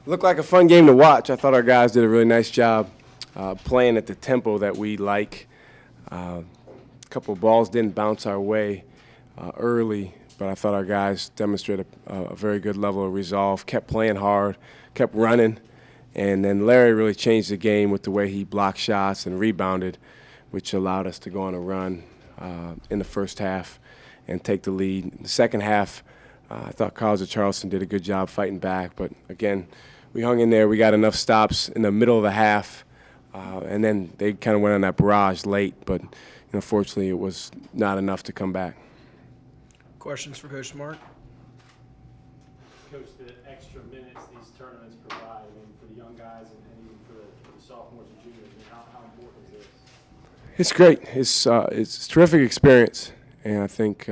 Looked like a fun game to watch. I thought our guys did a really nice job playing at the tempo that we like. A couple of balls didn't bounce our way early, but I thought our guys demonstrated a very good level of resolve, kept playing hard, kept running, and then Larry really changed the game with the way he blocked shots and rebounded, which allowed us to go on a run in the first half and take the lead. The second half, I thought College of Charleston did a good job fighting back, but again, we hung in there. We got enough stops in the middle of the half, and then they kind of went on that barrage late, but fortunately it was not enough to come back. Questions for Coach Smart? Coach, the extra minutes these tournaments provide, for the young guys and even for the sophomores and juniors, how important is this? It's great. It's a terrific experience, and I think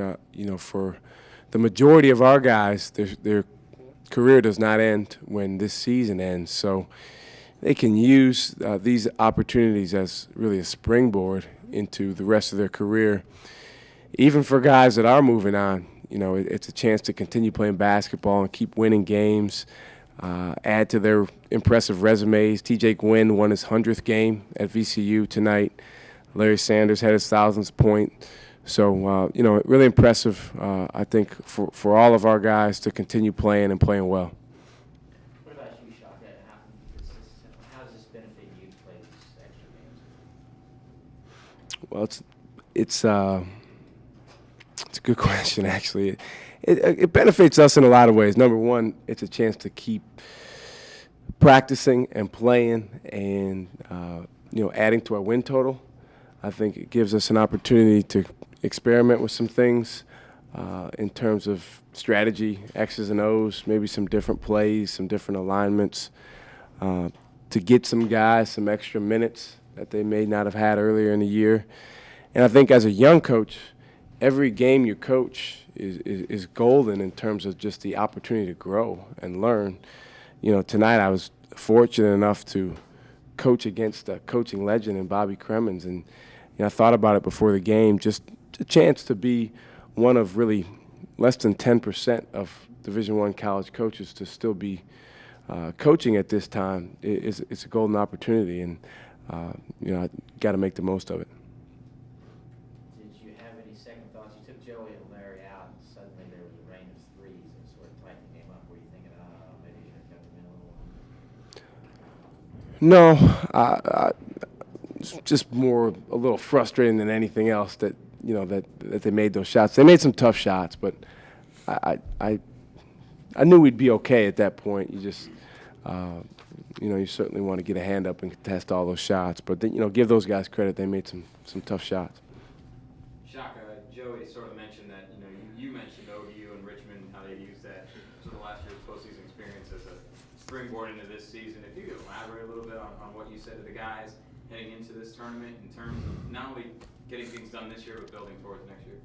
for the majority of our guys, their career does not end when this season ends, so they can use these opportunities as really a springboard into the rest of their career. Even for guys that are moving on, it's a chance to continue playing basketball and keep winning games, add to their impressive resumes. T.J. Gwynn won his 100th game at VCU tonight. Larry Sanders had his 1,000th point. So, really impressive, I think, for all of our guys to continue playing and playing well. What about you, Shaka? How does this benefit you to play these extra games? Well, it's a good question, actually. It benefits us in a lot of ways. Number one, it's a chance to keep practicing and playing and, adding to our win total. I think it gives us an opportunity to experiment with some things in terms of strategy, X's and O's, maybe some different plays, some different alignments, to get some guys some extra minutes that they may not have had earlier in the year. And I think as a young coach, every game you coach is golden in terms of just the opportunity to grow and learn. Tonight I was fortunate enough to coach against a coaching legend in Bobby Cremins, and I thought about it before the game, just a chance to be one of really less than 10% of Division I college coaches to still be coaching at this time. It's a golden opportunity, and I got to make the most of it. Did you have any second thoughts? You took Joey and Larry out, and suddenly there was a rain of threes and sort of tightened the game up. Were you thinking, maybe you should have kept them in a little longer? No, it's just more a little frustrating than anything else that that they made those shots. They made some tough shots, but I knew we'd be okay at that point. You just you certainly want to get a hand up and contest all those shots, but then, give those guys credit. They made some tough shots. Shaka, Joey sort of mentioned that you mentioned ODU and Richmond, how they used that sort of last year's postseason experience as a springboard into this season. If you could elaborate a little bit on what you said to the guys heading into this tournament in terms of not only getting things done this year but building towards next year.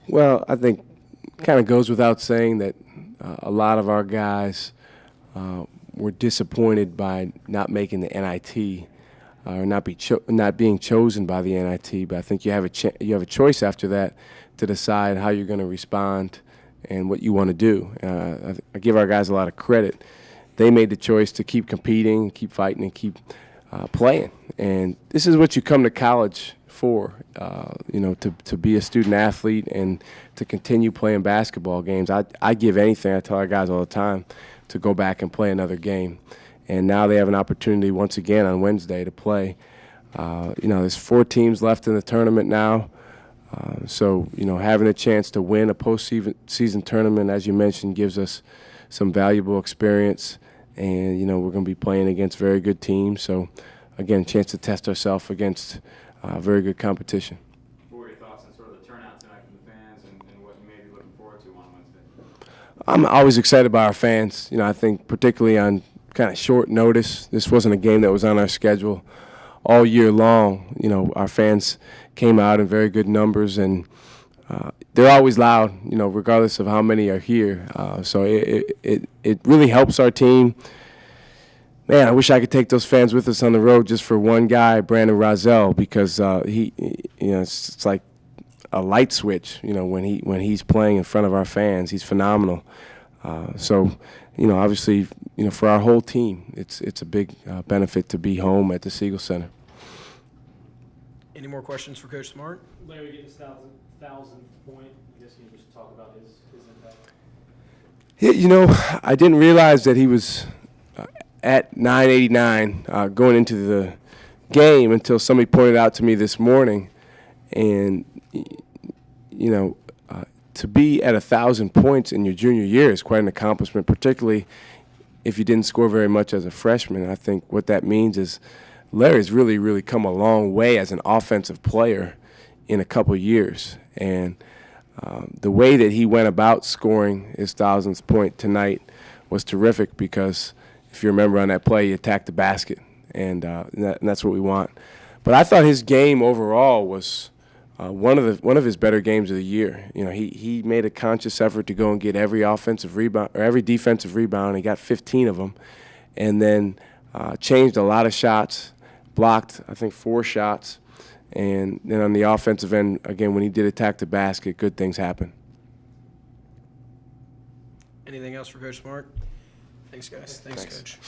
Well, I think it kind of goes without saying that a lot of our guys were disappointed by not making the NIT or not being chosen by the NIT. But I think you have a choice after that to decide how you're going to respond and what you want to do. I give our guys a lot of credit. They made the choice to keep competing, keep fighting, and keep playing. And this is what you come to college for, to be a student athlete and to continue playing basketball games. I give anything, I tell our guys all the time, to go back and play another game. And now they have an opportunity once again on Wednesday to play. There's 4 teams left in the tournament now. So having a chance to win a postseason tournament, as you mentioned, gives us some valuable experience. And, we're going to be playing against very good teams. So, again, a chance to test ourselves against very good competition. What were your thoughts on sort of the turnout tonight from the fans and what you may be looking forward to on Wednesday? I'm always excited about our fans. I think particularly on kind of short notice. This wasn't a game that was on our schedule all year long. Our fans came out in very good numbers, and they're always loud, regardless of how many are here. So it really helps our team. Man, I wish I could take those fans with us on the road just for one guy, Brandon Rozelle, because it's like a light switch. When he's playing in front of our fans, he's phenomenal. So obviously for our whole team, it's a big benefit to be home at the Siegel Center. Any more questions for Coach Smart? Larry getting his thousandth point. I guess you just talk about his impact. Yeah, I didn't realize that he was at 989 going into the game until somebody pointed out to me this morning. And, to be at 1,000 points in your junior year is quite an accomplishment, particularly if you didn't score very much as a freshman. And I think what that means is Larry's really, really come a long way as an offensive player in a couple years. And the way that he went about scoring his 1,000th point tonight was terrific because if you remember on that play, he attacked the basket, and that's what we want. But I thought his game overall was one of his better games of the year. He made a conscious effort to go and get every offensive rebound or every defensive rebound. He got 15 of them, and then changed a lot of shots, blocked I think 4 shots, and then on the offensive end again when he did attack the basket, good things happened. Anything else for Coach Smart? Thanks, guys. Thanks, Thanks. Coach.